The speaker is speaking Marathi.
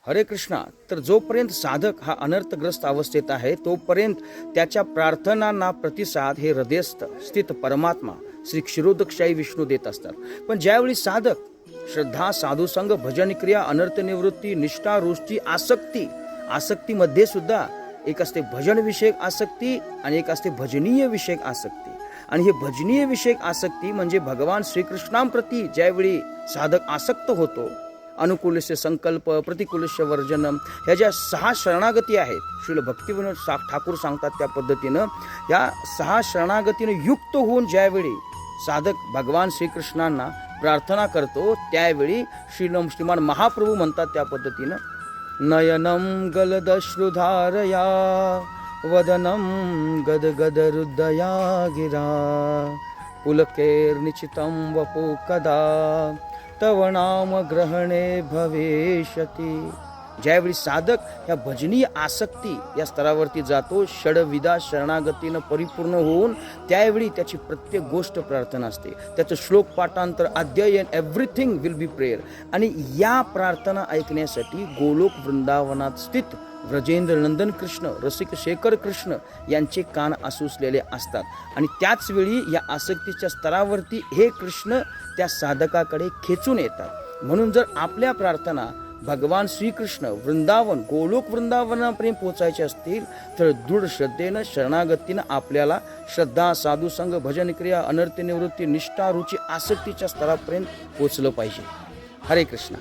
हरे कृष्णा. तर जोपर्यंत साधक हा अनर्थग्रस्त अवस्थेत आहे तोपर्यंत त्याच्या प्रार्थनांना प्रतिसाद हे हृदयस्थ स्थित परमात्मा श्री क्षीरोदकशाही विष्णू देत असतात. पण ज्यावेळी साधक श्रद्धा, साधुसंग, भजन क्रिया, अनर्थ निवृत्ती, निष्ठा, रुची, आसक्तीमध्ये सुद्धा एक असते भजन विषयक आसक्ती आणि एक असते भजनीय विषयक आसक्ती. आणि हे भजनीय विषयक आसक्ती म्हणजे भगवान श्रीकृष्णांप्रती ज्यावेळी साधक आसक्त होतो, अनुकूलस्य संकल्प, प्रतिकूलस्य वर्जनम, ह्या ज्या 6 शरणागती आहेत, श्रील भक्तिविनोद ठाकूर सांगतात त्या पद्धतीनं या 6 शरणागतीनं युक्त होऊन ज्यावेळी साधक भगवान श्रीकृष्णांना प्रार्थना करतो त्यावेळी श्रीमान महाप्रभू म्हणतात त्या पद्धतीनं, नयनम गलदश्रुधारया वदनम गदगदरुदया गिरा पुलकेर्निचितं वपु कदा तव नाम ग्रहणे भविष्यति. ज्यावेळी साधक या भजनीय आसक्ती या स्तरावरती जातो, षडविधा शरणागतीनं परिपूर्ण होऊन त्यावेळी त्याची प्रत्येक गोष्ट प्रार्थना असते, त्याचं श्लोक पाठांतर, अध्ययन, एव्हरीथिंग विल बी प्रेयर. आणि या प्रार्थना ऐकण्यासाठी गोलोक वृंदावनात स्थित व्रजेंद्र नंदन कृष्ण, रसिक शेखर कृष्ण यांचे कान आसुसलेले असतात. आणि त्याच वेळी या आसक्तीच्या स्तरावरती हे कृष्ण त्या साधकाकडे खेचून येतात. म्हणून जर आपल्या प्रार्थना भगवान श्रीकृष्ण वृंदावन गोलोक वृंदावनापर्यंत पोचायचे असतील तर दृढ श्रद्धेनं शरणागतीनं आपल्याला श्रद्धा, साधुसंग, भजन क्रिया, अनर्थ निवृत्ती, निष्ठा, रुची, आसक्तीच्या स्तरापर्यंत पोचलं पाहिजे. हरे कृष्ण.